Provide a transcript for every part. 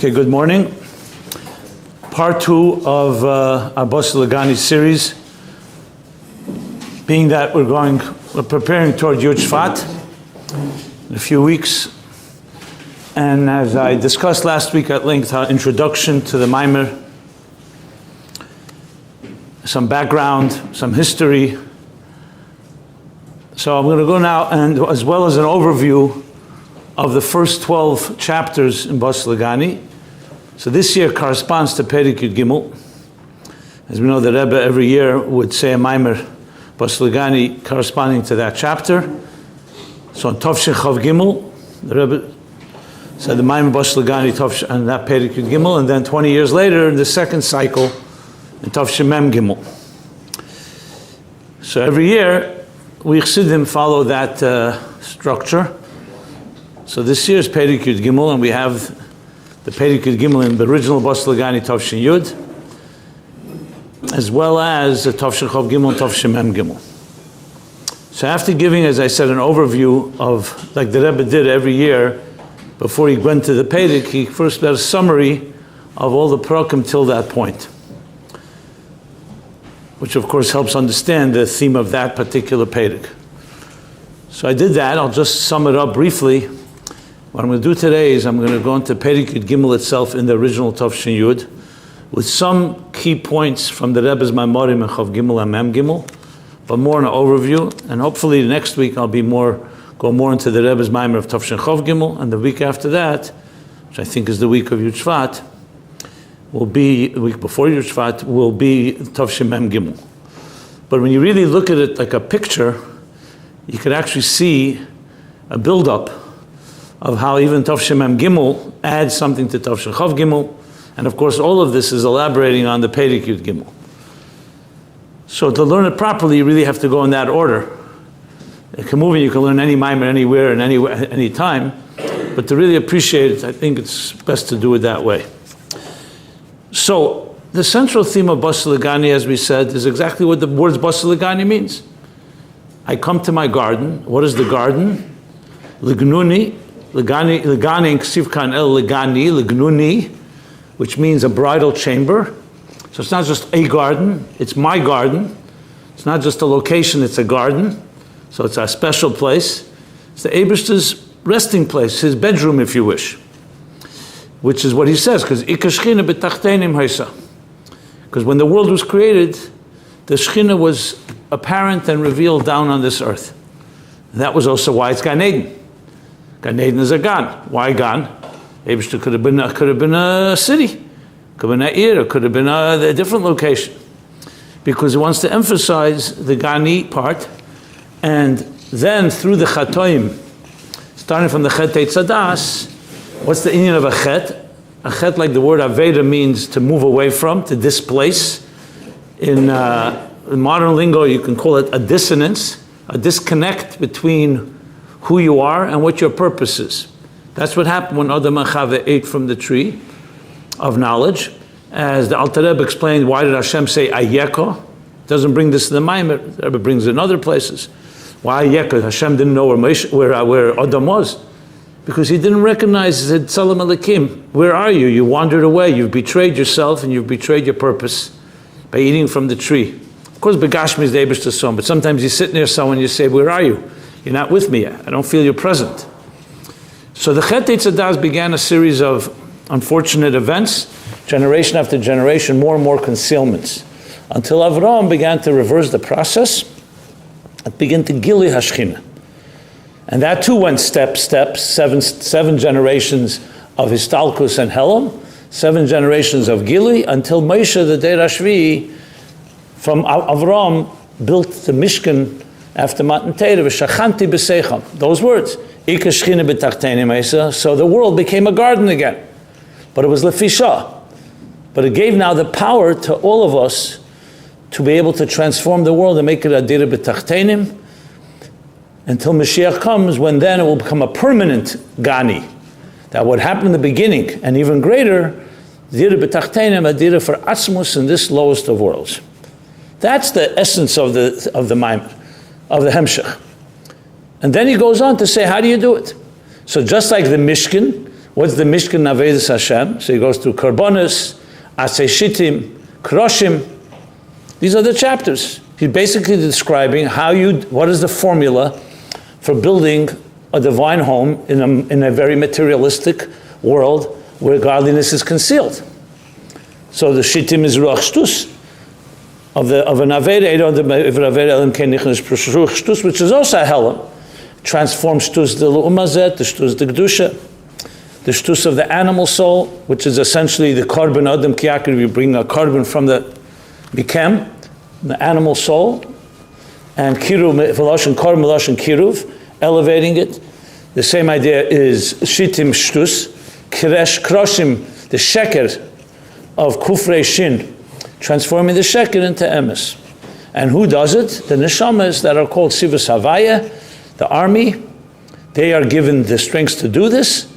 Okay, good morning. Part 2 of our Basi series, being that we're preparing toward Yud Shvat in a few weeks. And as I discussed last week at length, our introduction to the Maimer, some background, some history. So I'm going to go now, and as well as an overview of the first 12 chapters in Basi. So this year corresponds to Perek Yud Gimel. As we know, the Rebbe every year would say a Maimer Basi corresponding to that chapter. So on Tov Chav Gimel, the Rebbe said the Maimer Basi and that Perek Yud Gimel, and then 20 years later in the second cycle in Tov Mem Gimel. So every year we Chassidim follow that structure. So this year's Perek Yud Gimel, and we have the Perek Yud Gimel in the original Basi Tavshin Yud, as well as the Tavshin Chav Gimel and Tavshin Mem Gimel. So after giving, as I said, an overview of, like the Rebbe did every year, before he went to the Perek, he first had a summary of all the Parakim till that point, which of course helps understand the theme of that particular Perek. So I did that. I'll just sum it up briefly. What I'm going to do today is I'm going to go into Perek Yud Gimel itself in the original Tavshin Yud, with some key points from the Rebbe's Maimorim and Chav Gimel and Mem Gimel, but more in an overview. And hopefully next week I'll go more into the Rebbe's Maimer of Tavshin Chav Gimel, and the week after that, which I think is the week of Yud Shvat, the week before Yud Shvat, will be Tavshin Mem Gimel. But when you really look at it like a picture, you could actually see a build-up of how even Tavshin Mem Gimel adds something to Tavshin Chav Gimel, and of course all of this is elaborating on the Perek Yud Gimel. So to learn it properly, you really have to go in that order. You can learn any Maimer anywhere and any time, but to really appreciate it, I think it's best to do it that way. So the central theme of Basi, as we said, is exactly what the words Basi means. I come to my garden. What is the garden? Lignuni, Ligani Ksivkan El Ligani, Lignuni, which means a bridal chamber. So it's not just a garden, it's my garden. It's not just a location, it's a garden. So it's a special place. It's the Eibishter's resting place, his bedroom, if you wish. Which is what he says, because when the world was created, the Shechina was apparent and revealed down on this earth. And that was also why it's Gan Eden. Gan Eden is a Gan. Why Gan? Eibishter could have been a city, could have been an Ir, could have been a different location. Because he wants to emphasize the Gani part, and then through the Chatoim, starting from the Chet Eitzadas, what's the inyan of a Chet? A Chet, like the word Aveda, means to move away from, to displace. In modern lingo, you can call it a dissonance, a disconnect between who you are and what your purpose is. That's what happened when Adam and Chava ate from the tree of knowledge. As the Alter Rebbe explained, why did Hashem say Ayeko? Doesn't bring this to the Maimer. The Rebbe brings it in other places. Why Ayeko? Hashem didn't know where Adam was. Because he didn't recognize, he said, Salam Alekim, where are you? You wandered away. You've betrayed yourself and you've betrayed your purpose by eating from the tree. Of course, Begashmi is the Eibishter's son, but sometimes you sit near someone and you say, where are you? You're not with me yet. I don't feel you're present. So the Chet Eitzadas began a series of unfortunate events, generation after generation, more and more concealments, until Avraham began to reverse the process and begin to Gili Hashchina. And that too went steps, seven generations of Histalkus and Helam, 7 generations of Gili, until Moshe, the Deir Hashvi, from Avraham, built the Mishkan after Matan Torah, v'shachanti b'seicham. Those words. So the world became a garden again. But it was lefisha. But it gave now the power to all of us to be able to transform the world and make it adira b'tachtenim until Mashiach comes, when then it will become a permanent Gani. That what happened in the beginning, and even greater, adira b'tachtenim, adira for atzmus in this lowest of worlds. That's the essence of the Maimer, of the Hemshech. And then he goes on to say, how do you do it? So just like the Mishkan What's the Mishkan Avedis Hashem? So he goes through Karbonis, Asay Shittim, Kroshim. These are the chapters. He's basically describing what is the formula for building a divine home in a very materialistic world where godliness is concealed. So the Shittim is Ruach Shtus of an Aveda, which is also a Helam, transforms Shtus the L'umazet, the Shtus the Kedusha, the Shtus of the animal soul, which is essentially the Korban Adam Kiyakir. You bring a Korban from the Mikem, the animal soul, and Kiruv, Veloshin Korban, Veloshin Kiruv, elevating it. The same idea is Shittim Shtus, Kiresh Kroshim, the Sheker of Kufrei Shin, transforming the Sheker into Emes. And who does it? The Neshamas that are called Sivas Havaya, the army. They are given the strength to do this.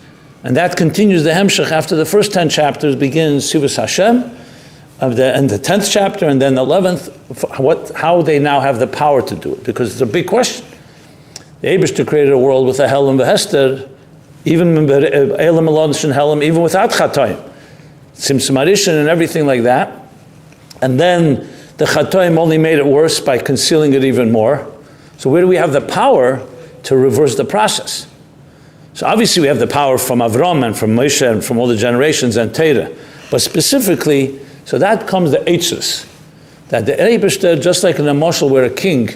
And that continues the Hemshech after the first 10 chapters begins Sivas Hashem, and the 10th chapter, and then the 11th, how they now have the power to do it. Because it's a big question. The Eibishter created a world with a Helam v'Hester, even Elam Elon Helam, even without Chatoim, Tzimtzum Arishin and everything like that. And then the Chatoim only made it worse by concealing it even more. So where do we have the power to reverse the process? So obviously we have the power from Avram and from Moshe and from all the generations and Torah. But specifically, so that comes the Eitzes. That the Eibishter, just like in a marshal where a king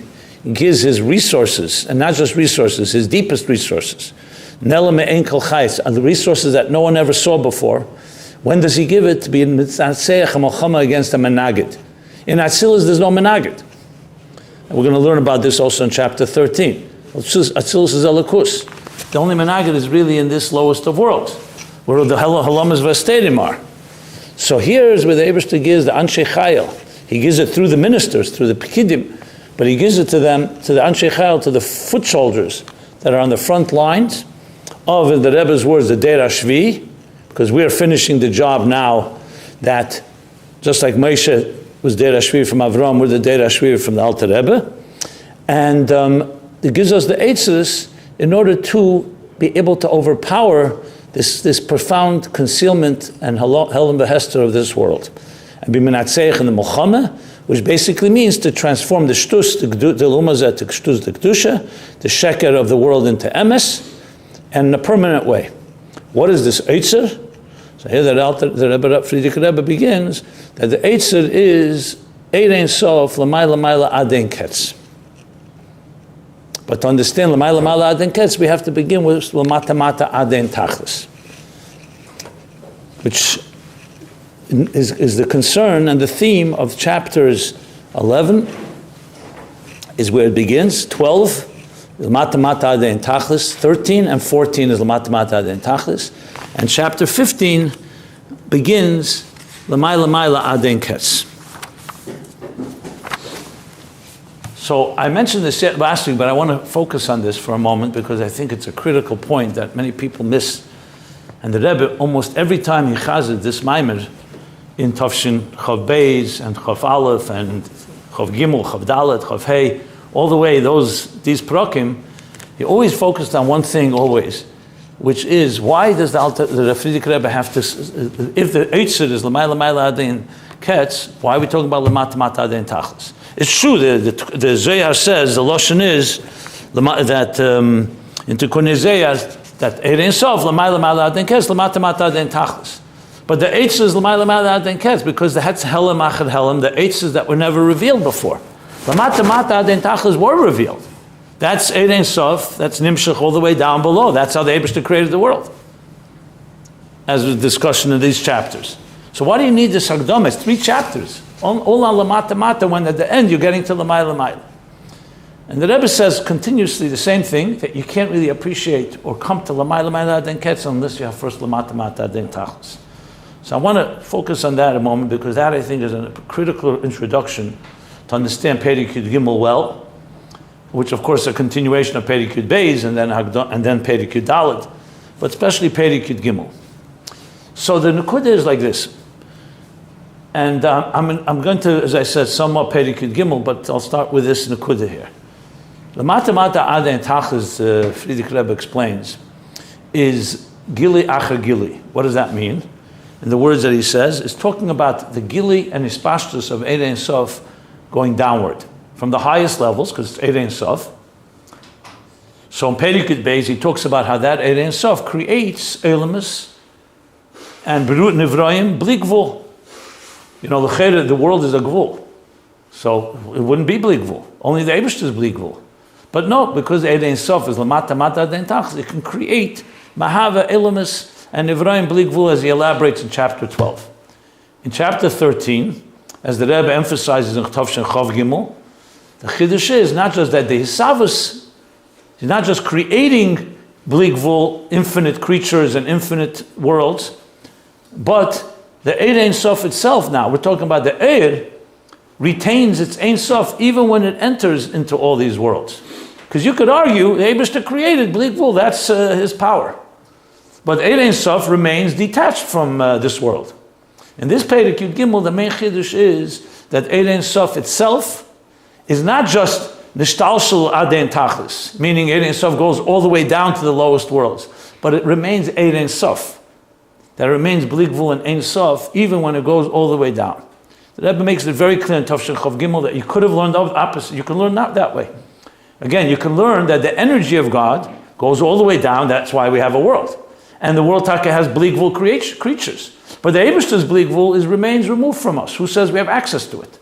gives his resources, and not just resources, his deepest resources, Nela me'en kol chayis, and the resources that no one ever saw before, when does he give it? To be in Mitzatzeach HaMelchama against a Menagid. In Atzilus, there's no Menagid. And we're going to learn about this also in chapter 13. Atzilus is Elikus. The only Menagid is really in this lowest of worlds, where the Halamas Vestedim are. So here's where the Eibishter gives the Anshe Chayil. He gives it through the ministers, through the Pekidim, but he gives it to them, to the Anshe Chayil, to the foot soldiers that are on the front lines of, in the Rebbe's words, the Deir HaShvi, because we are finishing the job now that, just like Moshe was Deir HaShvi from Avram, we're the Deir HaShvi from the Alter Rebbe. And it gives us the Eitzes in order to be able to overpower this profound concealment and Helam v'Hester of this world. And be menatzeich in the Melchama, which basically means to transform the Shtus, the Lumazet, the Shtus, the Kedusha, the Sheker of the world into Emes, and in a permanent way. What is this Eitzer? So here the Rebbe Friedrich Rebbe begins that the Eitzer is Ein Sof L'mayla Mayla Aden Ketz. But to understand L'mayla Mayla Aden Ketz, we have to begin with L'mata Mata Aden Tachlis, which is the concern and the theme of chapters 11 is where it begins. 12, L'mata Mata Aden Tachlis. 13 and 14 is L'mata Mata Aden Tachlis. And chapter 15 begins L'mayla Mayla Aden Ketz. So I mentioned this last week, but I want to focus on this for a moment because I think it's a critical point that many people miss. And the Rebbe, almost every time he chazed this Maimer in Tafshin Chav Beis and Chav Aleph and Chav Gimel, Chav Dalet, Chav Hey, all the way these Parakim, he always focused on one thing always, which is why does the Friedrich Rebbe have to, if the Eitzer is L'mayla Mayla Aden Ketz, why are we talking about L'mata Mata Aden Tachlis? It's true, the Zohar says, the Lashon is, that in Tikkun Zohar, that Ein Sof, L'mayla Mayla Aden Ketz, L'mata Mata Aden Tachlis. But the Eitz is L'mayla Mayla Aden Ketz, because the Hetz Helam Achad Helam, the Eitzes that were never revealed before. L'mata Mata Aden Tachlis were revealed. That's Ein Sof, that's Nimshach all the way down below. That's how the Eibishter created the world, as a discussion in these chapters. So why do you need this Hagdama? It's 3 chapters. All on L'mata Mata, when at the end you're getting to L'mayla Mayla. And the Rebbe says continuously the same thing, that you can't really appreciate or come to L'mayla Mayla Aden Ketz unless you have first L'mata Mata Aden Tachlis. So I want to focus on that a moment because that I think is a critical introduction to understand Perek Yud Gimel well, which of course is a continuation of Perek Yud Beis and then Perek Yud Dalet, but especially Perek Yud Gimel. So the Nekuda is like this. And I'm going to, as I said, sum up Perek Yud Gimel, but I'll start with this Nekuda here. The L'mata Mata Aden Tachlis, Friedrich Rebbe explains, is Gili acher gili. What does that mean? In the words that he says, is talking about the gili and hispashtus of Eid Ein Sof going downward from the highest levels, because it's Eid Ein Sof. So in Perikut Beis, he talks about how that Eid Ein Sof creates Elamus and Berut Nivroim Bli Gvul. You know, the world is a Gvul. So it wouldn't be Bli Gvul. Only the Eibishter is Bli Gvul. But no, because Eid Ein Sof is Lamata Mata Den Tachlis, it can create Mahava Elamus and Nivroim Bli Gvul, as he elaborates in chapter 12. In chapter 13, as the Rebbe emphasizes in Chtov Shen Chov Gimel, the Chiddush is not just that the Hisavus is not just creating Bli Gvul, infinite creatures and infinite worlds, but the Eid Ein Sof itself now, we're talking about the Eid, retains its Ein Sof even when it enters into all these worlds. Because you could argue the Eibishter created Bli Gvul, that's his power. But Eid Ein Sof remains detached from this world. In this Perek Yud Gimel, the main Chiddush is that Eid Ein Sof itself is not just Nishtalshel Aden Tachlis, meaning Eid Ein Sof goes all the way down to the lowest worlds, but it remains Eid Ein Sof. That remains Bli Gvul and Ein Sof even when it goes all the way down. The Rebbe makes it very clear in Tov Shen Chov Gimel that you could have learned the opposite. You can learn not that way. Again, you can learn that the energy of God goes all the way down. That's why we have a world. And the world Taka has Bli Gvul creatures. But the Eibishter's Bli Gvul remains removed from us. Who says we have access to it?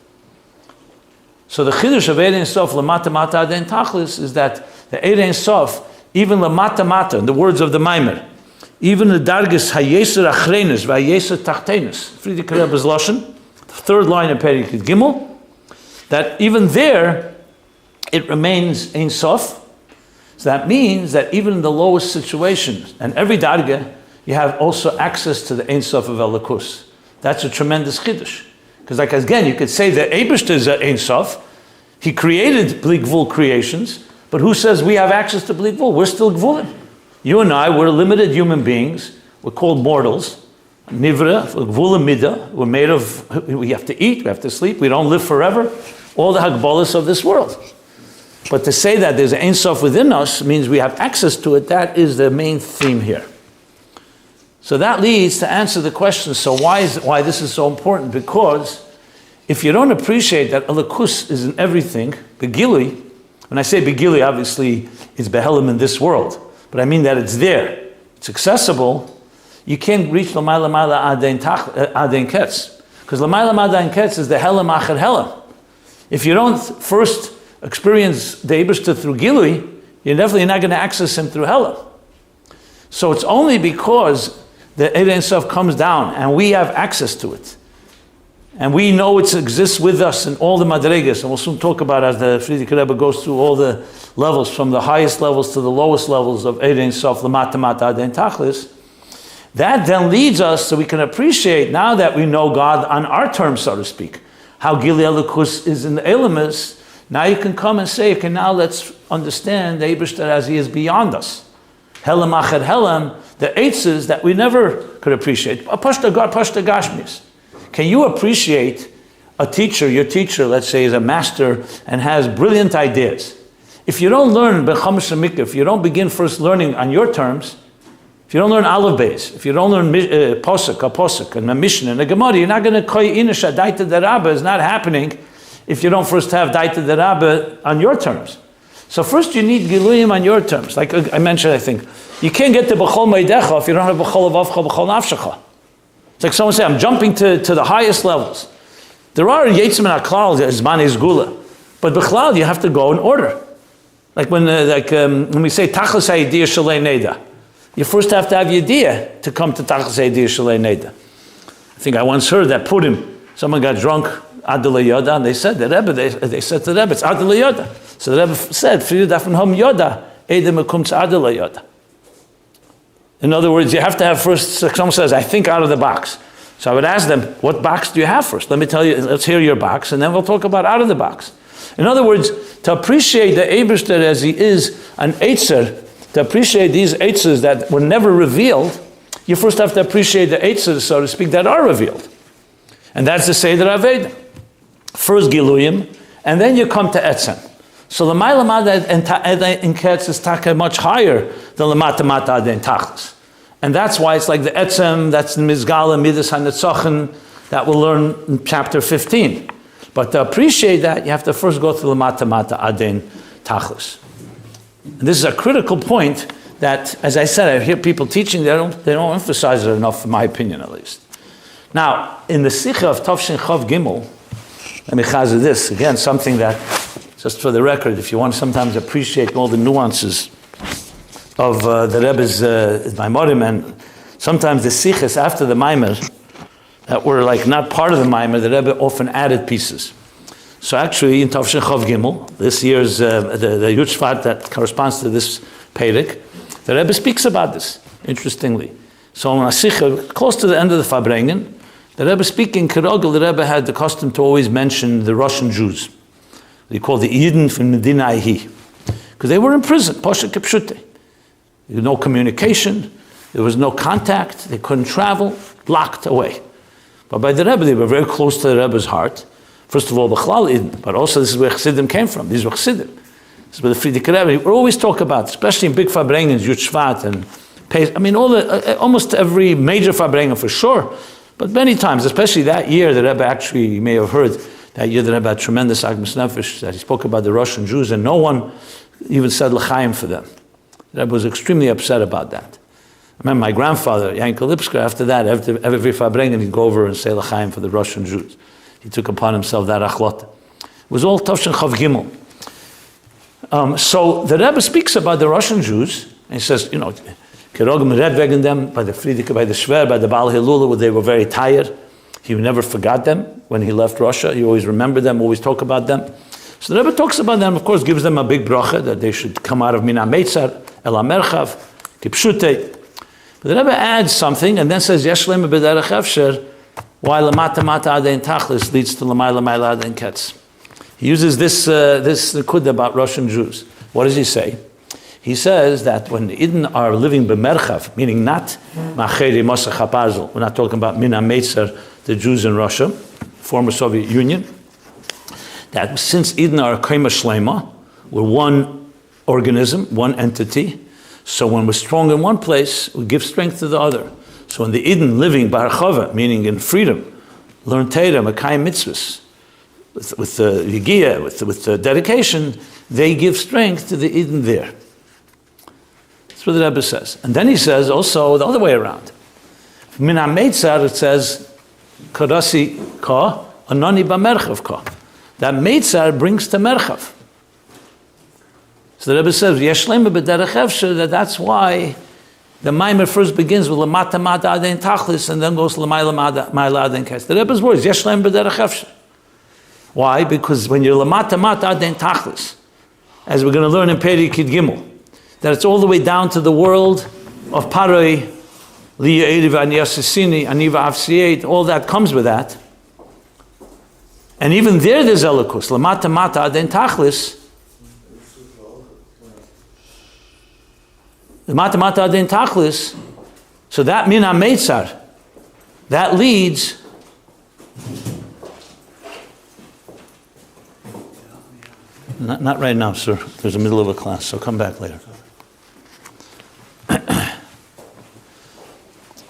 So the Chiddush of Eid Ein Sof, Lamata Mata Aden Tachlis, is that the Eid Ein Sof, even Lamata Mata, in the words of the Maimer, even the Dargis Hayeser Achrenis, Vayeser Tachtenis, Friedrich Rebbe's Lashon, the third line of Perek Yud Gimel, that even there, it remains Ein Sof. So that means that even in the lowest situations, and every Darga, you have also access to the Ein Sof of Elokus. That's a tremendous Chiddush. Because like again, you could say that Eibishter is Ein Sof. He created Bli Gvul creations, but who says we have access to Bli Gvul? We're still Gvulim. You and I, we're limited human beings. We're called mortals. Nivra, Gvulim Mida. We're made of, we have to eat, we have to sleep, we don't live forever. All the Hagbolas of this world. But to say that there's an Ein Sof within us means we have access to it. That is the main theme here. So that leads to answer the question, so why this is so important? Because if you don't appreciate that Elokus is in everything, Begili, when I say Begili, obviously it's Behelim in this world, but I mean that it's there, it's accessible, you can't reach L'mayla Mala Aden Ketz. Because L'mayla Mala Aden Ketz is the Helam Acher Helam. If you don't first experience the Eibishter through Gilui, you're definitely not going to access him through Helam. So it's only because the Eid Ein Sof comes down and we have access to it. And we know it exists with us in all the Madregas, and we'll soon talk about as the Friedrich Rebbe goes through all the levels, from the highest levels to the lowest levels of Eid Ein Sof, Lamata Mata Aden Tachlis. That then leads us so we can appreciate, now that we know God on our terms, so to speak, how Gili Elokus is in the Elamis. Now you can come and say, okay, now let's understand the Eibishter as he is beyond us. Helam Acher Helam, the eitzes that we never could appreciate. Pashta Gashmis. Can you appreciate a teacher, your teacher, let's say, is a master and has brilliant ideas? If you don't learn B'chamash Mikra, if you don't begin first learning on your terms, if you don't learn Aleph Beis, if you don't learn Posuk, and a Mishnah, and a Gemara, you're not going to Koy Inisha Daita Derabba is not happening if you don't first have Daita Derabba on your terms. So first you need Giluyim on your terms. Like I mentioned, I think, you can't get to B'chol Meidecha if you don't have B'chol Avavcha, B'chol Nafshecha. It's like someone say, I'm jumping to the highest levels. There are Yetzim and Aklal, Zman Izgula, but B'chlal you have to go in order. Like when we say Tachlis HaYidiyah Shalei Neda, you first have to have Yidiyah to come to Tachlis HaYidiyah Shalei Neda. I think I once heard that Purim, someone got drunk, Adela Yoda, and they said, they said to the Rebbe, it's Adela Yoda. So the Rebbe said, Frieda Dafen Hom Yoda, Edem Ekum Adela Yoda. In other words, you have to have first, someone says, I think out of the box. So I would ask them, what box do you have first? Let me tell you, let's hear your box, and then we'll talk about out of the box. In other words, to appreciate the Eibishter as he is an Eitzer, to appreciate these Eitzers that were never revealed, you first have to appreciate the Eitzers, so to speak, that are revealed. And that's the Seder Aved. First Giluyim, and then you come to Etzen. So the Mailamada in Ketz is taka much higher than the Matamata in Tachlis. And that's why it's like the etzem, that's the mizgala, midas hanetzachen, that we'll learn in chapter 15. But to appreciate that, you have to first go through the mata mata aden tachlis. And this is a critical point that, as I said, I hear people teaching, they don't emphasize it enough, in my opinion at least. Now, in the Sikha of Tavshin Chav Gimel, let me chazah this, again, something that, just for the record, if you want to sometimes appreciate all the nuances of the Rebbe's Maimorim, and sometimes the Sikhs after the Maimer, that were like not part of the Maimer, the Rebbe often added pieces. So actually, in Tavshin Chav Gimel, this year's, the Yud Shvat that corresponds to this Perek, the Rebbe speaks about this, interestingly. So in a Sikha, close to the end of the Farbrengen, the Rebbe speaking, Kirogel, the Rebbe had the custom to always mention the Russian Jews. They called the Yidden from Medina Ihi. Because they were in prison, Posha Kipshute. There was no communication, there was no contact, they couldn't travel, locked away. But by the Rebbe, they were very close to the Rebbe's heart. First of all, B'chlal Yidden, but also this is where Chassidim came from. These were Chassidim. This is where the Frierdiker Rebbe, we always talk about, especially in big Farbrengens, Yud Shvat and Pesach. I mean, almost every major Farbrengen for sure, but many times, especially that year, the Rebbe actually, you may have heard, that year the Rebbe had tremendous Agmas Nefesh, that he spoke about the Russian Jews, and no one even said L'chaim for them. The Rebbe was extremely upset about that. I remember my grandfather, Yankel Lipsker, after that, every Farbrengen, he'd go over and say L'chaim for the Russian Jews. He took upon himself that achlot. It was all Tavshin Chav Gimel. So the Rebbe speaks about the Russian Jews, and he says, you know, Kerogim read wegen them, by the Frierdiker, by the Shver, by the Baal Hilula, where they were very tired. He never forgot them when he left Russia. He always remembered them, always talk about them. So the Rebbe talks about them, of course, gives them a big bracha, that they should come out of Mina Meitzar, El HaMerchav, Kipshute. But the Rebbe adds something, and then says, Yesh Lema B'derech Efsher, why Lamata Mata Adein Tachlis leads to Lamai Lamai Adein Ketz. He uses this Nikud about Russian Jews. What does he say? He says that when the Eden are living b'merchav, meaning not ma'cheri mosach haparzel, we're not talking about Mina Meitzar, the Jews in Russia, former Soviet Union, that since Eden are k'ema shlema, we're one organism, one entity, so when we're strong in one place, we give strength to the other. So when the Eden living b'archava, meaning in freedom, learn Torah, Mekayim mitzvahs, with the Yigia, with the dedication, they give strength to the Eden there. That's what the Rebbe says. And then he says also the other way around. Min ha-meitzar, it says, Karasi ka, anani ba-merchav ka. That meitzar brings to merchav. So the Rebbe says, Yeshlema b'derech efsher, that's why the Maimer first begins with Lamata Mata Adein Tachlis and then goes to Lamayla Maila Adein Kes. The Rebbe's words, Yeshlema b'derech efsher. Why? Because when you're Lamata Mata Adein Tachlis, as we're going to learn in Perek Yud Gimel, that it's all the way down to the world of Paroi, Liya Eriv Ani Yasisini, Aniva Avsiyet, all that comes with that. And even there's Elikus, Lamata Mata Adein Tachlis. Lamata Mata Adein Tachlis, so that Min HaMeitzar, that leads Not right now, sir. There's a middle of a class, so come back later.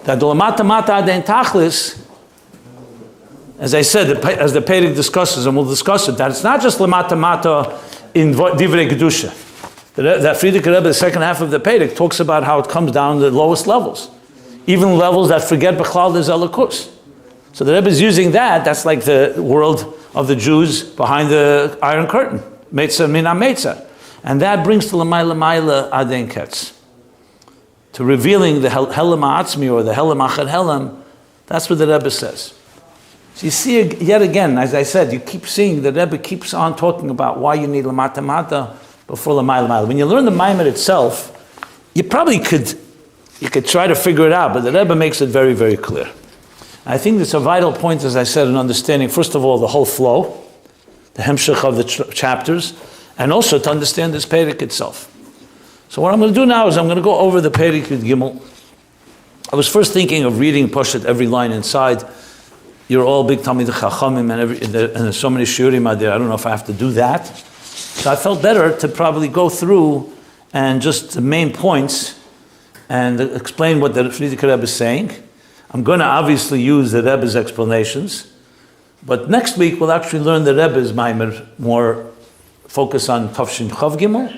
That the Lamata Mata Adein Tachlis, as I said, as the Perek discusses, and we'll discuss it, that it's not just Lamata Mata in Divrei Kedusha. That Frierdiker Rebbe, the second half of the Perek, talks about how it comes down to the lowest levels, even levels that forget B'chlal is Elikus. So the Rebbe is using that. That's like the world of the Jews behind the Iron Curtain. Meitzah min ha-meitzah. And that brings to Lamayla Maila Adein Ketz. To revealing the Helam Ha'atzmi or the Helam Achad Helam. That's what the Rebbe says. So you see, yet again, as I said, you keep seeing the Rebbe keeps on talking about why you need Lamata Mata before Lamayla Maila. When you learn the Maimer itself, you probably could try to figure it out, but the Rebbe makes it very, very clear. I think it's a vital point, as I said, in understanding, first of all, the whole flow, the hemshech of the chapters, and also to understand this Perek itself. So what I'm going to do now is I'm going to go over the Perek Yud Gimel. I was first thinking of reading Poshet every line inside. You're all big Talmidei Chachamim, and there's so many shiurim out there. I don't know if I have to do that. So I felt better to probably go through and just the main points and explain what the Frierdiker Rebbe is saying. I'm going to obviously use the Rebbe's explanations, but next week we'll actually learn the Rebbe's Maimer, more focus on Tafshin Chav Gimel,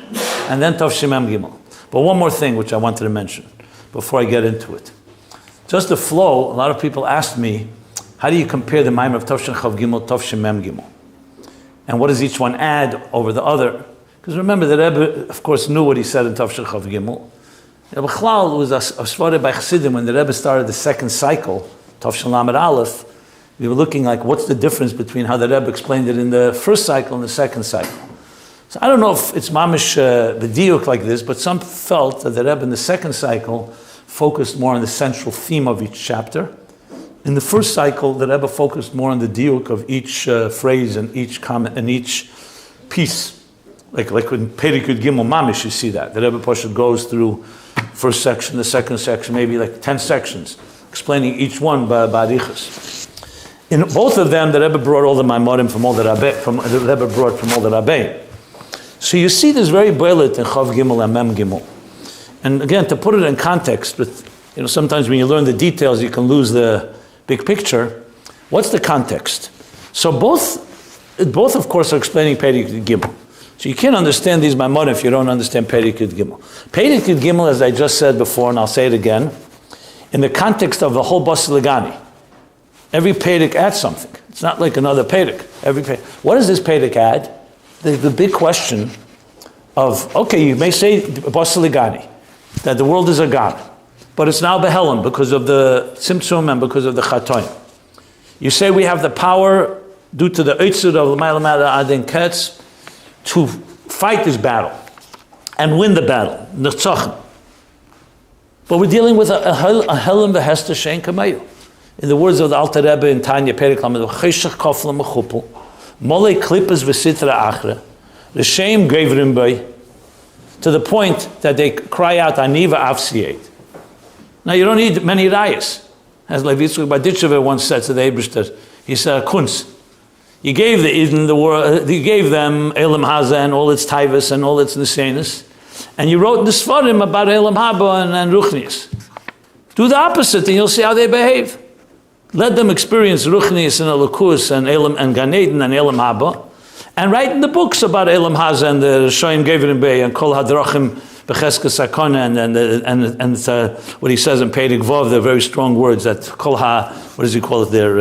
and then Tafshin Mem Gimel. But one more thing which I wanted to mention before I get into it. Just the flow, a lot of people ask me, how do you compare the Maimer of Tafshin Chav Gimel, Tafshin Mem Gimel? And what does each one add over the other? Because remember, the Rebbe, of course, knew what he said in Tafshin Chav Gimel. B'chlal was a svara by Chassidim when the Rebbe started the second cycle, Tafshin Lamed Aleph. We were looking like, what's the difference between how the Rebbe explained it in the first cycle and the second cycle? So I don't know if it's mamish b'diuk like this, but some felt that the Rebbe in the second cycle focused more on the central theme of each chapter. In the first cycle, the Rebbe focused more on the diuk of each phrase and each comment and each piece. Like when Perikut Gimel Mamish, you see that. The Rebbe Pasha goes through first section, the second section, maybe like 10 sections, explaining each one by arichas. In both of them, the Rebbe brought all the Maimorim from all the Rebbe brought from all the Rabbein. So you see this very boilet in Chav Gimel and Mem Gimel. And again, to put it in context, with sometimes when you learn the details, you can lose the big picture. What's the context? So both of course are explaining Perikut Gimel. So you can't understand these Maimorim if you don't understand Perikut Gimel. Perikut Gimel, as I just said before, and I'll say it again, in the context of the whole Basi Legani. Every Perik adds something. It's not like another Perik. What does this Perik add? The big question of, okay, you may say Basi Legani, that the world is a God, but it's now Behelim because of the Symptom and because of the Chatoim. You say we have the power due to the Eitzud of L'mayla Adin Ketz to fight this battle and win the battle, Nirtzachim. But we're dealing with a Helim V'Hester Shein Kamayu. In the words of the Alter Rebbe in Tanya Perek Lamed, Cheshach Kofla Mechupel, Mole Klippas V'Sitra Achre, L'Shem Gevrim Bay, to the point that they cry out, Aniva Avsiyet. Now you don't need many rayas. As Lev Yitzchak Baditchever once said to the Eibishter, he said, Kunz, you gave the Eden the world, you gave them Elam Haza and all its Taivas and all its Nisenis, and you wrote in the Sfarim about Elam Haba and Ruchnius. Do the opposite and you'll see how they behave. Let them experience Ruchnius and Elokus and Elam and Gan Eden and Elam Haba, and write in the books about Elam Haza and the Shoyim Gevrim Bey and Kol Hadrachim Becheska Sakona and what he says in Perek Vov, the very strong words that Kol Ha, what does he call it there?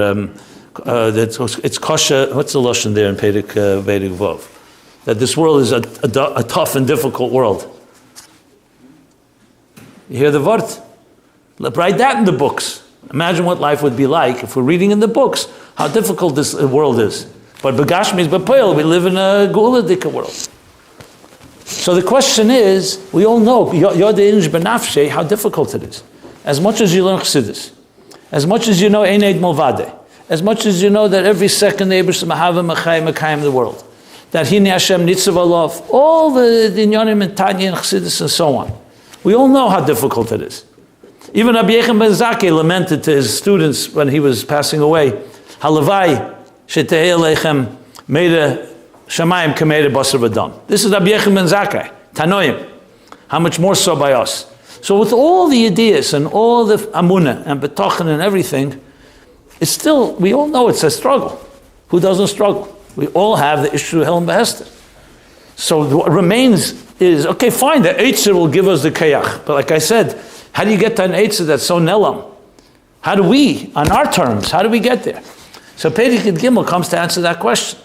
It's kosher. What's the lashon there in Perek Vov? That this world is a tough and difficult world. You hear the word? Write that in the books. Imagine what life would be like if we're reading in the books how difficult this world is. But Begashmi is B'Poel, we live in a Geuladika world. So the question is, we all know, Yod Inj Benafshe, how difficult it is. As much as you learn Chassidus, as much as you know Ein Eid Milvadeh, as much as you know that every second the Eibus Mahava Mechayim the world, that Hine Hashem Nitzav Alav, all the Inyanim and Tanya and Chassidus and so on. We all know how difficult it is. Even Rabbi Yechim ben Zakkai lamented to his students when he was passing away, Halavai Shetei Elechem Meida Shamayim Kameida Basar V'Dam. This is Rabbi Yechim ben Zakkai, Tanoim. How much more so by us? So with all the ideas and all the Amunah and B'tochen and everything, it's still, we all know it's a struggle. Who doesn't struggle? We all have the issue of Helim Behester. So what remains is, okay, fine, the Eitzer will give us the Kayach. But like I said, how do you get to an Eitzer that's so Nelam? How do we, on our terms, how do we get there? So Perikut Gimel comes to answer that question.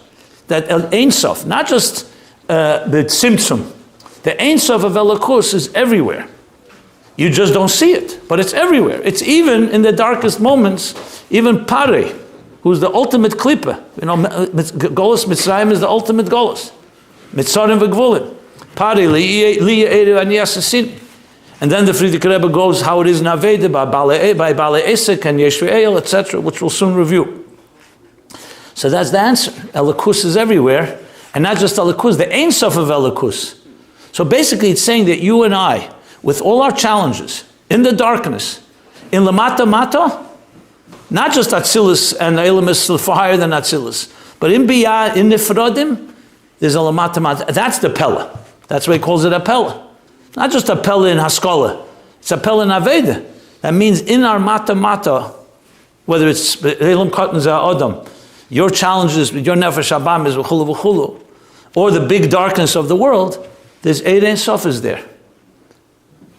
That Ein Sof, not just the Symptom, the Ein Sof of Elokus is everywhere. You just don't see it, but it's everywhere. It's even in the darkest moments, even Pare, who's the ultimate klippa. You know, Golos Mitzrayim is the ultimate Golos. Mitzrayim v'gvulim. Pare, liya erev ani asasin. And then the Frierdiker Rebbe goes how it is in Aveda by Bale Esek and Yeshua etc., which we'll soon review. So that's the answer. Elokus is everywhere, and not just Elokus, the Ein Sof of Elokus. So basically it's saying that you and I, with all our challenges, in the darkness, in Lamata Mata, not just Atzilus and Eilim is for higher than Atzilus, but in Biyah, in Nifradim, there's a Lamata Mata. That's the Pella. That's why he calls it a Pella. Not just a Pella in Haskalah. It's a Pella Naveda. That means in our mata, whether it's Elam Katan Adam, your challenges, your Nefesh Abam is v'chulu v'chulu, or the big darkness of the world, there's Eid Ein Sof is there.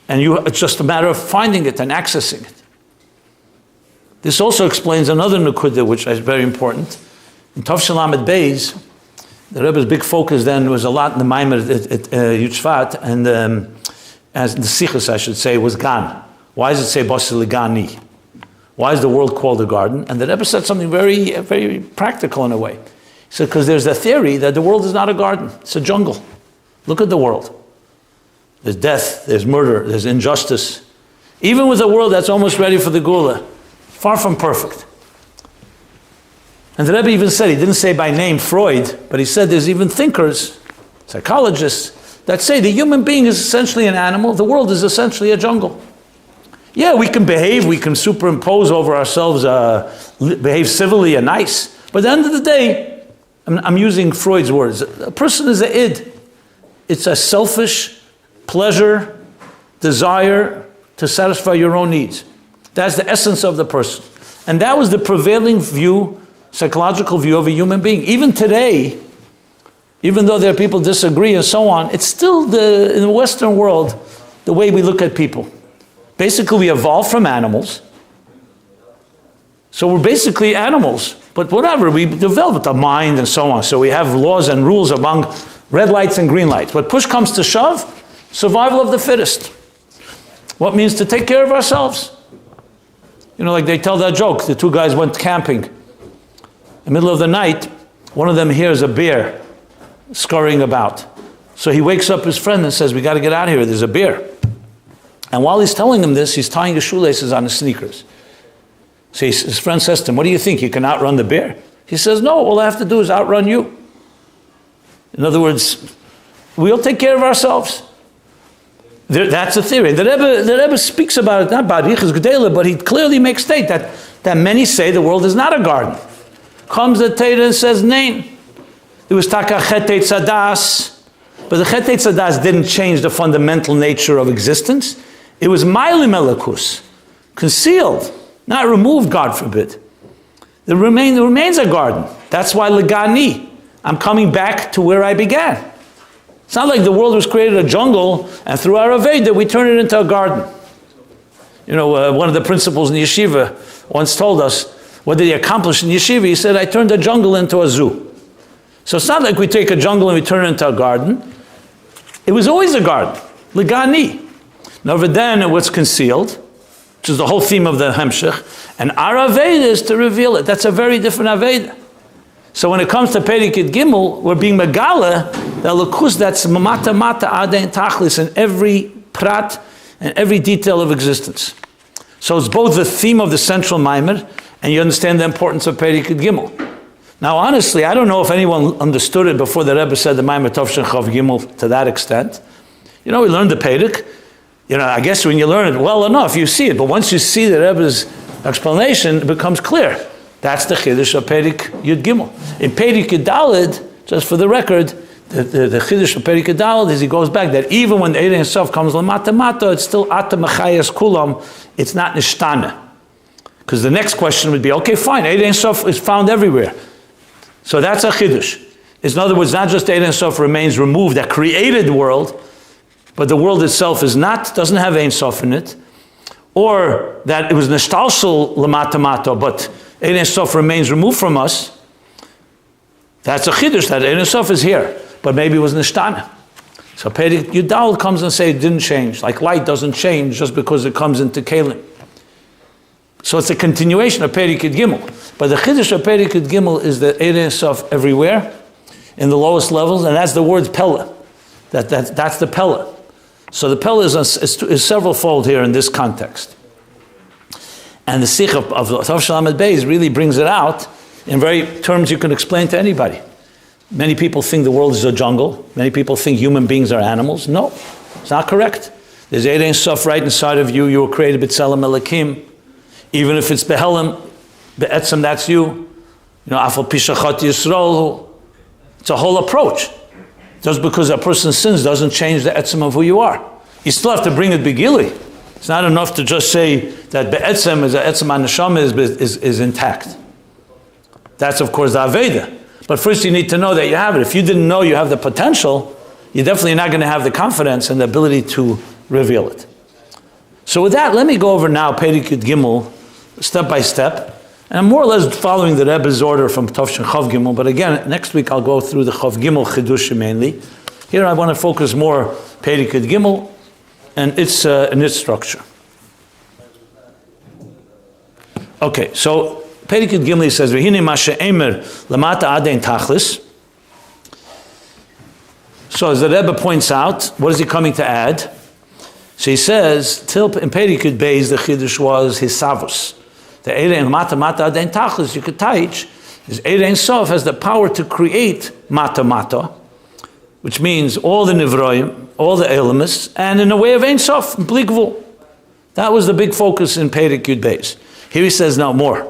And it's just a matter of finding it and accessing it. This also explains another nukudah, which is very important. In Tov Shalamed Beis, the Rebbe's big focus then was a lot in the Maimer at Yutzvat, and as the Sichos, I should say, was Gan. Why does it say Basi Gani? Why is the world called a garden? And the Rebbe said something very, very practical in a way. He said, because there's a theory that the world is not a garden, it's a jungle. Look at the world. There's death, there's murder, there's injustice. Even with a world that's almost ready for the Gula, far from perfect. And the Rebbe even said, he didn't say by name Freud, but he said there's even thinkers, psychologists, that say the human being is essentially an animal, the world is essentially a jungle. Yeah, we can behave, we can superimpose over ourselves, behave civilly and nice, but at the end of the day, I'm using Freud's words, a person is an id. It's a selfish pleasure, desire to satisfy your own needs. That's the essence of the person. And that was the prevailing view, psychological view of a human being. Even today, even though there are people disagree and so on, it's still in the Western world, the way we look at people. Basically, we evolved from animals. So we're basically animals, but whatever, we developed a mind and so on. So we have laws and rules among red lights and green lights. But push comes to shove, survival of the fittest. What means to take care of ourselves? You know, like they tell that joke, the two guys went camping. In the middle of the night, one of them hears a bear scurrying about. So he wakes up his friend and says, we got to get out of here, there's a bear. And while he's telling him this, he's tying his shoelaces on his sneakers. So his friend says to him, what do you think, you can outrun the bear? He says, no, all I have to do is outrun you. In other words, we'll take care of ourselves. That's a theory. The Rebbe speaks about it, not about Yichus Gedela, but he clearly makes state that many say the world is not a garden. Comes the Torah and says, name. It was Taka Chetei Tzadas, but the Chetei Tzadas didn't change the fundamental nature of existence. It was Mailim Elikus, concealed, not removed, God forbid. It remains a garden. That's why Legani, I'm coming back to where I began. It's not like the world was created a jungle, and through our Aveda, we turn it into a garden. You know, one of the principals in yeshiva once told us, what did he accomplish in yeshiva? He said, I turned a jungle into a zoo. So it's not like we take a jungle and we turn it into a garden. It was always a garden. Legani. Now, then it was concealed, which is the whole theme of the Hemshech, and our Aveda is to reveal it. That's a very different Aveda. So when it comes to Perikid Gimel, we're being Megala, the Lakus, that's Mata Adein Tachlis in every prat and every detail of existence. So it's both the theme of the central Maimer, and you understand the importance of Perikid Gimel. Now honestly, I don't know if anyone understood it before the Rebbe said the Maimer Tovshin Chav Gimel to that extent. You know, we learned the Perik. You know, I guess when you learn it well enough, you see it. But once you see the Rebbe's explanation, it becomes clear. That's the Chiddush of Perik Yud Gimel. In Perik Yud Daled, just for the record, the Chiddush of Perik Yud Daled is he goes back that even when the Eid Ein Sof comes Lamata Mata, it's still Ata Machayas Kulam, it's not Nishtana. Because the next question would be, okay, fine, Eid Ein Sof is found everywhere. So that's a Chiddush. In other words, not just Eid Ein Sof remains removed, that created the world, but the world itself is not, doesn't have Ein Sof in it, or that it was Nishtalshal Lamata Mata, but Eid Ein Sof remains removed from us. That's a Chiddush, that Eid Ein Sof is here, but maybe it was Nishtana. So Perik Yudal comes and says it didn't change, like light doesn't change just because it comes into Kalim. So it's a continuation of Perik Yud Gimel. But the Chiddush of Perik Yud Gimel is the Eid Ein Sof everywhere, in the lowest levels, and that's the word Pella. That's the Pella. So the Pella is several-fold here in this context. And the Sikh of Tov Shalamed Beis really brings it out in very terms you can explain to anybody. Many people think the world is a jungle. Many people think human beings are animals. No, it's not correct. There's Eid Ein Sof right inside of you. You were created B'Tselem Elokim. Even if it's Behelim, Be'etzem, that's you. You know, Afal Pishachat Yisrael. It's a whole approach. Just because a person sins doesn't change the etzem of who you are. You still have to bring it begili. It's not enough to just say that be'etzem is etzem haneshama is intact. That's of course the Aveda. But first you need to know that you have it. If you didn't know you have the potential, you're definitely not going to have the confidence and the ability to reveal it. So with that, let me go over now Perek Yud Gimel, step by step. And I'm more or less following the Rebbe's order from Tavshin Chav Gimel, but again, next week I'll go through the Chav Gimel Chidushim mainly. Here I want to focus more Perek Yud Gimel and its structure. Okay, so Perek Yud Gimel says, "V'hine ma she'emer lamata adein tachlis." So as the Rebbe points out, what is he coming to add? So he says, till in Perek Yud Beis, the Chiddush was his savus. The Erein Mata Mata Adein Tachlis, you could teach, is Erein Sof has the power to create Mata Mata, which means all the Nivroim, all the elements, and in a way of Ein Sof, Bligvul. That was the big focus in Perek Yud Beis. Here he says now more.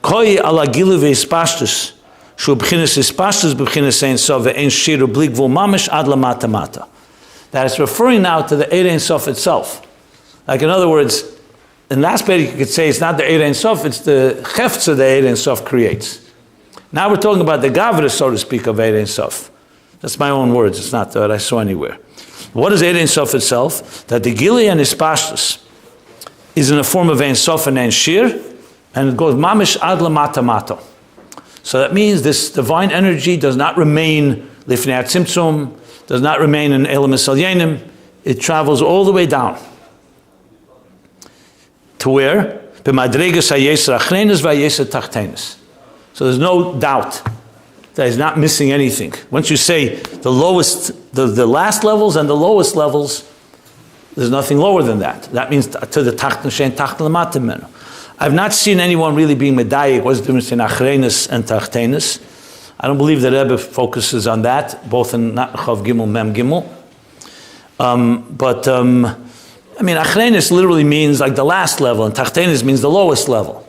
Koi ala gilu ve'ispashtus, shu b'chinas ispashtus b'chinas Ein Sof ve'ein shiru Bligvul mamish ad la Mata Mata. That is referring now to the Erein Sof itself. Like in other words, in last Perek you could say it's not the Erein Sof, it's the Cheftza the Erein Sof creates. Now we're talking about the Gavra, so to speak, of Erein Sof. That's my own words, it's not that I saw anywhere. What is Erein Sof itself? That the Gili and Ispashtus is in the form of Ein Sof and Ein Shir, and it goes Mamish Ad La Mata Mata. So that means this divine energy does not remain Lifnei Symptom, does not remain in Elam Salyenim, it travels all the way down. To where? So there's no doubt that he's not missing anything. Once you say the lowest, the last levels and the lowest levels, there's nothing lower than that. That means to the Tachten Shein Tachten L'Mata Menu. I've not seen anyone really being medayik. What's the difference between Achrenis and Tachtenis? I don't believe that Rebbe focuses on that, both in Chav Gimel, Mem Gimel. I mean, Achrenis literally means like the last level, and Tachtenis means the lowest level.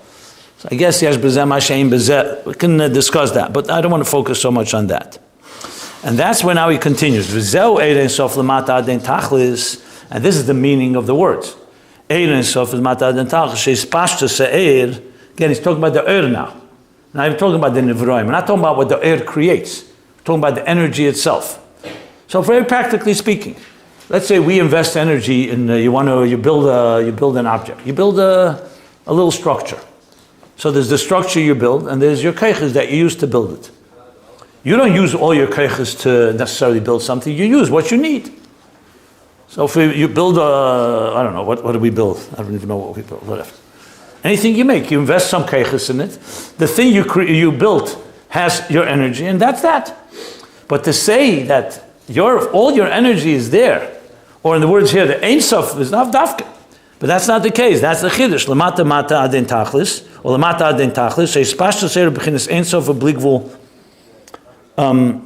So I guess Yesh B'zeh Mashein B'zeh, we can discuss that, but I don't want to focus so much on that. And that's where now he continues. V'zeu Erein Sof L'mata Adein Tachlis, and this is the meaning of the words. Erein Sof L'mata Adein Tachlis, She's Pashtus Se'er. Again, he's talking about the Ur now. Now I'm talking about the Nivroim. We're not talking about what the Ur creates. We're talking about the energy itself. So very practically speaking, let's say we invest energy in you build an object. You build a little structure. So there's the structure you build, and there's your keiches that you use to build it. You don't use all your keiches to necessarily build something. You use what you need. So if you build I don't know, what do we build? I don't even know what we build. Whatever. Anything you make, you invest some keiches in it. The thing you built has your energy, and that's that. But to say that all your energy is there, or in the words here, the Ein Sof is not dafka. But that's not the case. That's the Chiddush. Lamata Mata Adein Tachlis, or Lamata Adein Tachlis, She's Pashtus Se'er B'chinas Ein Sof Bligvul Adein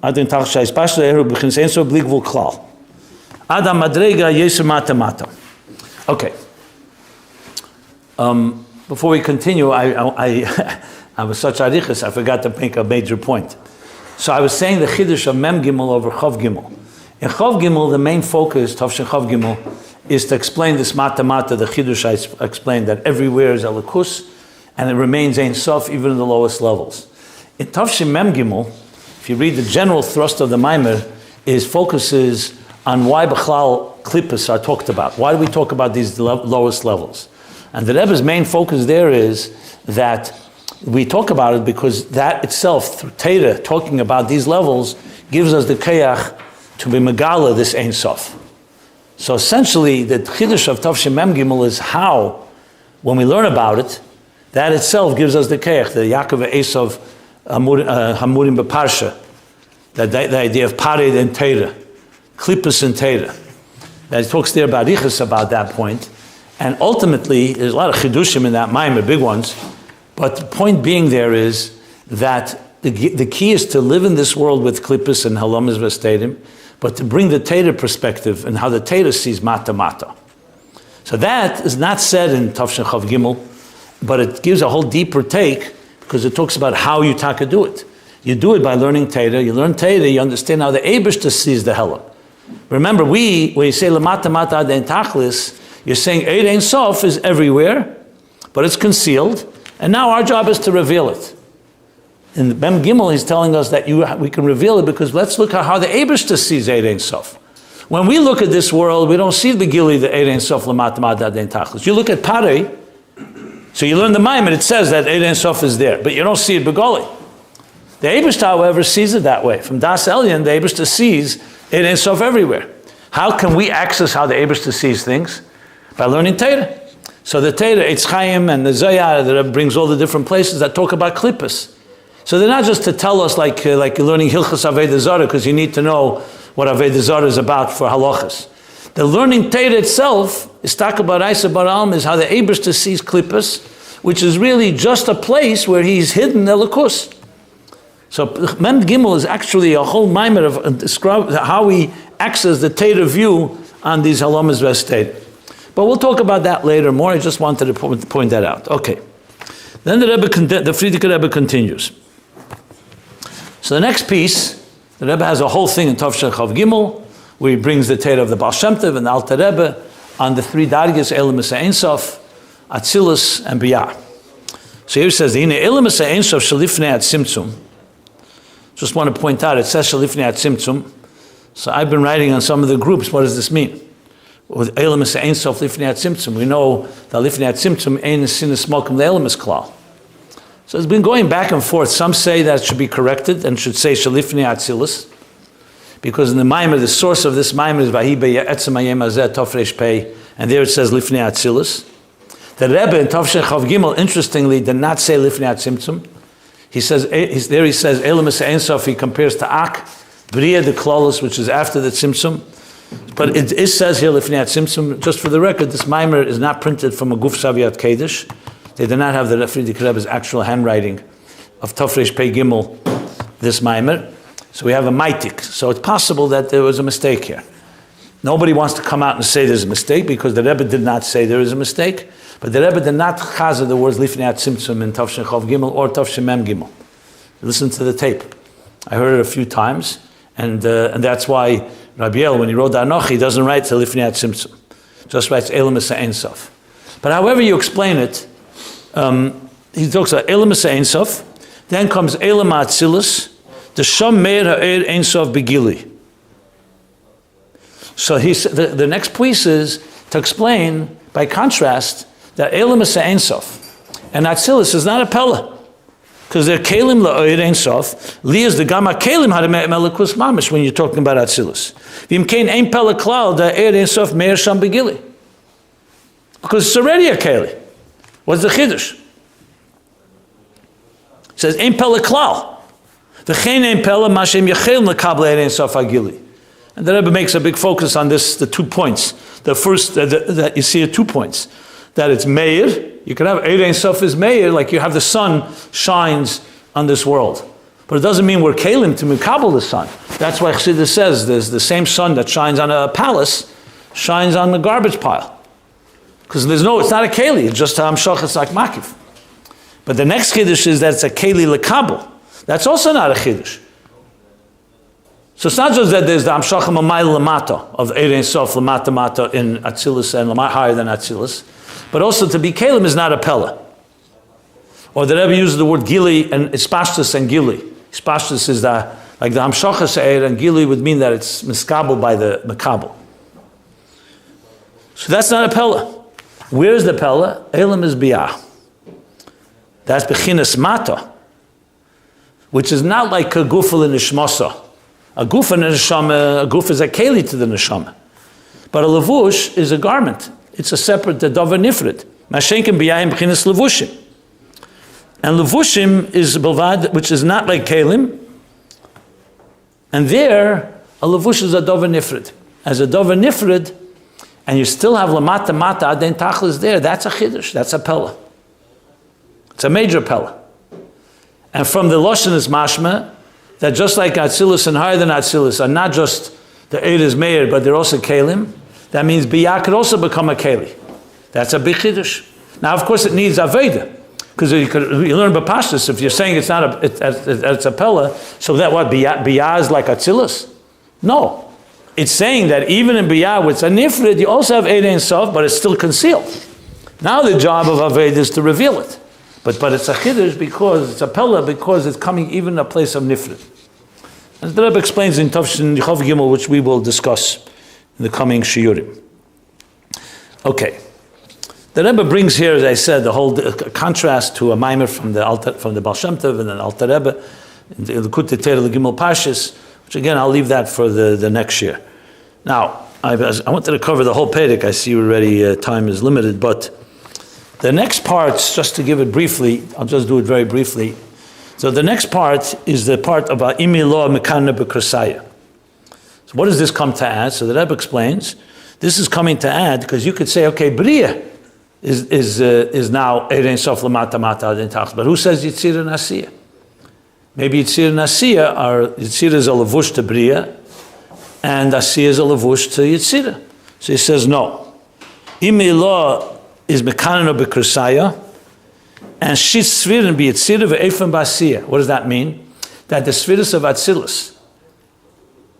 Tachlis, She's Pashtus Se'er B'chinas Ein Sof Bligvul Klal. Adam Madrega Yeser Mata Mata. Okay. Before we continue, I was such arichas, I forgot to make a major point. So I was saying the Chiddush of Mem Gimel over Chav Gimel. In Chav Gimel, the main focus, Tavshin Chav Gimel, is to explain this Mata Mata, the Chiddush I explained, that everywhere is Elikus, and it remains Ein Sof even in the lowest levels. In Tavshin Mem Gimel, if you read the general thrust of the Maimer, is focuses on why Bechlal Klippas are talked about. Why do we talk about these lowest levels? And the Rebbe's main focus there is that we talk about it because that itself, through Torah, talking about these levels, gives us the Kayach to be Megala, this Ein Sof. So essentially, the Chiddush of Tavshin Mem Gimel is how, when we learn about it, that itself gives us the Kayach, the Yaakov Esav Hamurim B'Parsha, the idea of Pared and Torah, Klippas and Torah. That he talks there about Ichas about that point. And ultimately, there's a lot of Chidushim in that Maimer, big ones. But the point being there is that the key is to live in this world with Klippas and Halamas V'Stadim, but to bring the Torah perspective and how the Torah sees Mata Mata. So that is not said in Tavshin Chav Gimel, but it gives a whole deeper take because it talks about how you taka do it. You do it by learning Torah. You learn Torah, you understand how the Eibishter sees the Helam. Remember, when you say Lamata Mata Ad Ein Tachlis, you're saying Eid Ein Sof is everywhere, but it's concealed, and now our job is to reveal it. In Mem Gimel, he's telling us that we can reveal it because let's look at how the Eibishter sees Eid Ein Sof. When we look at this world, we don't see the Gili, the Eid Ein Sof Lamata Mata Ad Ein Tachlis. You look at Parei, so you learn the Maimon, it says that Eid Ein Sof is there, but you don't see it Begoli. The Eibishter, however, sees it that way. From Das Elyon, the Eibishter sees Eid Ein Sof everywhere. How can we access how the Eibishter sees things? By learning Torah. So the Torah, Eitz Chaim and the Zohar, the Rebbe brings all the different places that talk about klippas. So they're not just to tell us like learning Hilchas Avodah Zarah, because you need to know what Avodah Zarah is about for halachas. The learning Torah itself, Istaka Baraisa Baralm, is how the Eibishter sees klippas, which is really just a place where he's hidden Elikus. So Mem Gimel is actually a whole mimer of describe how we access the Torah view on these halamas v'estate. But we'll talk about that later more. I just wanted to point that out. Okay. Then the Frierdiker Rebbe continues. So the next piece, the Rebbe has a whole thing in Tov Shel Chav Gimel, where he brings the Torah of the Baal Shem Tov and the Alter Rebbe on the three dargis, Elam Esa Ein Sof, Atzilus, and Biyah. So here he says, "Hine Elam Esa Ein Sof Shalifnei At Tzimtzum." Just want to point out, it says Shalifnei At Tzimtzum. So I've been writing on some of the groups. What does this mean? With Elam Esa Ein Sof Lifnei At Tzimtzum, we know that Lifnei At Tzimtzum Ein Sinas Smokum Le'elam is Klal. So it's been going back and forth. Some say that it should be corrected and should say Shalifnei Atzilus, because in the Maimer, the source of this Maimer is Vahi Be'etzem Hayem Hazeh Tov Reish Pei, and there it says Lifnei Atzilus. The Rebbe in Tov Shel Chav Gimel, interestingly, did not say Lifnei At Tzimtzum. He says Elam Esa Ein Sof. He compares to Ak, Bria de Klolos, which is after the Tzimtzum. But it says here Lifnei At Tzimtzum. Just for the record, this Maimer is not printed from a Guf Saviat Kedesh. They did not have the Frierdiker Rebbe's actual handwriting of Tov Reish Pei Gimel, this Maimer. So we have a Maitik. So it's possible that there was a mistake here. Nobody wants to come out and say there's a mistake because the Rebbe did not say there is a mistake. But the Rebbe did not chazer the words Lifnei At Tzimtzum in Tov Shel Chav Gimel or Tov Shel Mem Gimel. Listen to the tape. I heard it a few times, and that's why Rabbi El, when he wrote the Anochi, doesn't write to Lifnei At Tzimtzum. Just writes Elam Esa Ein Sof. But however you explain it, he talks about Elam Esa Ein Sof, then comes Elam Atzilus, the Shom Meir Ha'er Ein Sof Begili. So the next piece is to explain, by contrast, that Elam Esa Ein Sof and Atzilus is not a Pella, because they're Kelim La'oyer Ein Sof. Li is the Gama Kelim Ha'remet Melikus Mamish when you're talking about Atzilus. V'im Kein Ein Pella Klal Da'er Ein Sof Meir Sham Begili, because it's already a Keli. What's the Chiddush? It says Ein Pella Klal. V'chein Ein Pella Mashem Yechelim L'Kabel Ein Sof Agili. And the Rebbe makes a big focus on this, the 2 points. The first, that you see 2 points. That it's Meir. You can have Eid Ein Sof is Meir, like you have the sun shines on this world. But it doesn't mean we're Kalim to Mikabel the sun. That's why Chassidus says there's the same sun that shines on a palace, shines on the garbage pile. Because it's not a Keli, it's just Hamshach, it's like Makif. But the next Chiddush is that it's a Keli L'Kabel. That's also not a Chiddush. So it's not just that there's the Hamshach Mamayl Lamata of Eid Ein Sof Lamata Mata in Atzilus and higher than Atzilus, but also to be Kalim is not a Pella. Or the Rebbe uses the word Gili and Ispashtus and Gili. Ispashtus is like the Hamshachas Eid, and Gili would mean that it's miskabel by the Makabel. So that's not a Pella. Where's the Pella? Elam is Biyah. That's Bechinas Mata, which is not like a Gufel in Ishmasa. A Guf and a Neshama, a Guf is a Keli to the Neshama. But a Levush is a garment. It's a separate Davar Nifrit. Mashenkim Biyayim Bechinas Levushim. And Levushim is Bilvad, which is not like Kelim. And there, a Levush is a Davar Nifrit. As a Davar Nifrit, and you still have Lamata Mata Aden Tachlis there, that's a Chiddush, that's a Pella. It's a major Pella. And from the Loshen is Mashma, that just like Atzilus and higher than Atzilus are not just the Eid is Meir, but they're also Kelim, that means Biyah could also become a Keli. That's a big Chiddush. Now, of course, it needs Aveda, because you learn Bapashtus, if you're saying it's not it's a Pella, so that what, Biyah is like Atzilus? No. it's saying that even in Biyah, with a nifrid, you also have Eid Ein Sof, but it's still concealed. Now the job of Aved is to reveal it. But it's a chiddush because it's a pella, because it's coming even in a place of nifrid. As the Rebbe explains in Tavshin Chav Gimel, which we will discuss in the coming shiurim. Okay. The Rebbe brings here, as I said, the whole contrast to a mimer from the Baal Shem Tov and an Alter Rebbe, in the Likutei Torah Gimel Parshas, which again, I'll leave that for the next year. Now, I wanted to cover the whole Perek. I see already time is limited, but the next parts, just to give it briefly, I'll just do it very briefly. So the next part is the part about Imi Lo Mekana B'Krasaya. So what does this come to add? So the Rebbe explains, this is coming to add, because you could say, okay, Bria is now Eid Ein Sof Lamata Mata Ad Ein Tachlis, but who says Yitzir and Asiya? Maybe Yitzir and Asiya are, Yitzir is a levush to Bria, and Asiya is a levush to Yitzir. So he says, no. Imi Lo is Mekana B'Krasaya, and Shit Svirin be Yitzir ve'efem Basiya. What does that mean? That the Sviris of Atzilus,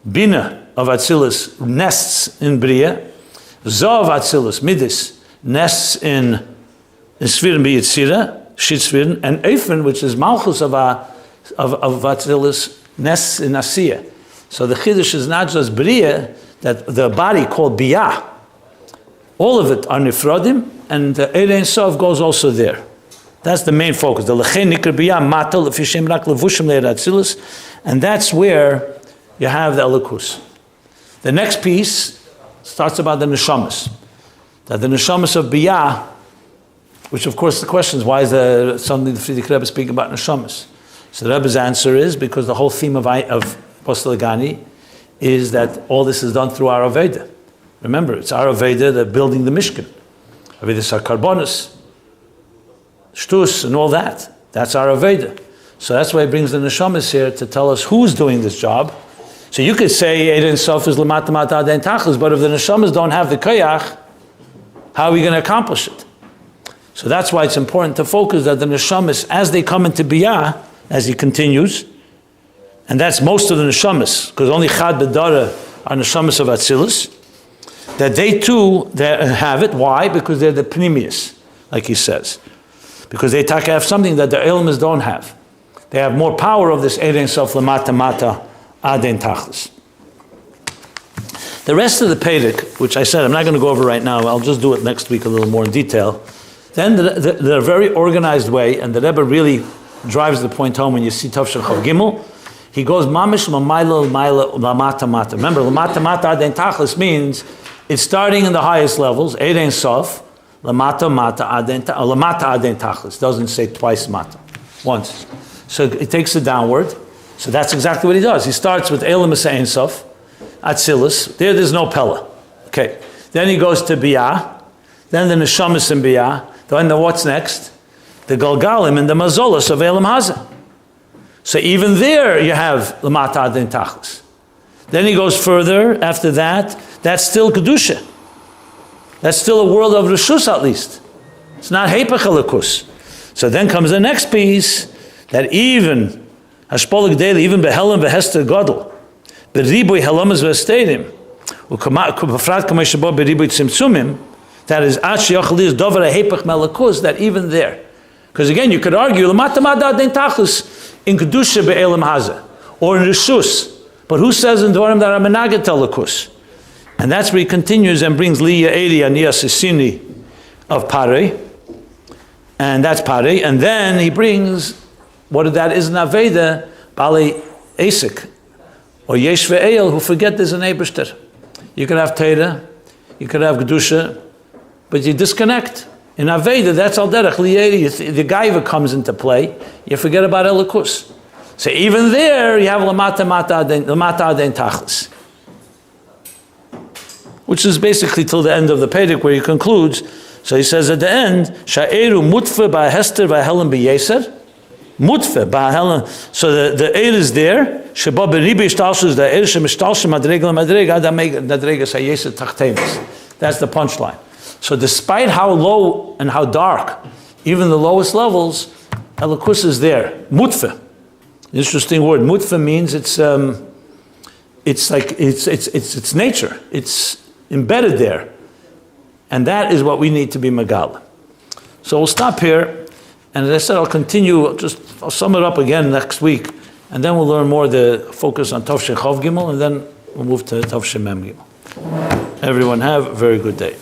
Bina of Atzilus, nests in Bria, Zav Atzilus, Midis, nests in Svirin be Yitzira, Shit Svirin, and Efen, which is Malchus of Atzilus, nests in Asiya. So the Chiddush is not just Bria, that the body called Biyah, all of it are Nifrodim, and the Eid Ein Sof goes also there. That's the main focus. The Lechein Nikar Biyah Mata Lefishem Rak Levushim Le'er Atzilus, and that's where you have the Elokus. The next piece starts about the Neshamas. That the Neshamas of Biyah, which of course the question is, why is suddenly the Frierdiker Rebbe speaking about Neshamas? So the Rebbe's answer is, because the whole theme of Postel Gani is that all this is done through our Aveda. Remember, it's our Aveda that building the Mishkan. Aveda Sarkarbonis, Shtus, and all that. That's our Aveda. So that's why he brings the Neshamas here to tell us who's doing this job. So you could say Eid Ein Sof is Lamata Mata Ad Ein Tachlis, but if the Neshamas don't have the Koyach, how are we going to accomplish it? So that's why it's important to focus that the Neshamas, as they come into Biyah, as he continues, and that's most of the Neshamas, because only Chad B'Dara are Neshamas of Atzilus, that they too have it. Why? Because they're the Pnimius, like he says. Because they have something that the Elmas don't have. They have more power of this Eid Ein Sof Lamata Mata Ad Ein Tachlis. The rest of the Perek, which I said I'm not going to go over right now, I'll just do it next week a little more in detail. Then they're a very organized way, and the Rebbe really drives the point home when you see Tavshin Chav Gimel. He goes, Mamish Mamayla Lamata Mata. Remember, Lamata Mata Ad Ein Tachlis means it's starting in the highest levels, Eid Ein Sof, Lamata Mata Ad Ein Tachlis. Doesn't say twice Mata, once. So it takes it downward. So that's exactly what he does. He starts with Elam Ein Sof, Atzilus. There's no Pella. Okay. Then he goes to Biyah. Then the Neshamas in Biyah. Then what's next? The Galgalim and the Mazolas of Elam Hazah. So even there you have Lamata Ad Ein Tachlis. Then he goes further. After that, that's still Kedusha. That's still a world of Rishus at least. It's not Hepech Elikus. So then comes the next piece, that even Hashpolik Daily, even Behelim Behester Godel, Beribui Helamas Vestedim, Ukafrat Kameshabo Beribui Tzimtzumim, that is Ashi Yochalis Dover Hepech Melakus, that even there. Because again, you could argue, Lamata Mata Ad Ein Tachlis in Kedusha Be'elam Hazah, or in Rishus. But who says in Dvarim that are Menaget Elikus? And that's where he continues and brings Liya Eri Aniyah Sisini of Parei. And that's Parei. And then he brings, what that is in Aveda, Bali Asik, or Yesh Ve'el, who forget there's an Ebershter. You could have Teira, you could have Kedusha, but you disconnect. In Aveda, that's Al Derech, Liya Eri, the Gaiva comes into play, you forget about Elikus. So even there, you have Lamata Ad Ein Tachlis, which is basically till the end of the Perek where he concludes. So he says at the end, Sha'eru mutfe ba'hester v'helam b'yeser. Mutfe ba'helam. So the air is there. Sheba b'ribi ishtalshus the air shemishtalshus madrega l'madrega madrega sayeser tachtemis. That's the punchline. So despite how low and how dark, even the lowest levels, Elikus is there. Mutfe. Interesting word. Mutfe means it's it's like, it's nature. It's embedded there. And that is what we need to be Megala. So we'll stop here. And as I said, I'll sum it up again next week. And then we'll learn more the focus on Tov Shin Chav Gimel, and then we'll move to Tov Shin Mem Gimel. Everyone have a very good day.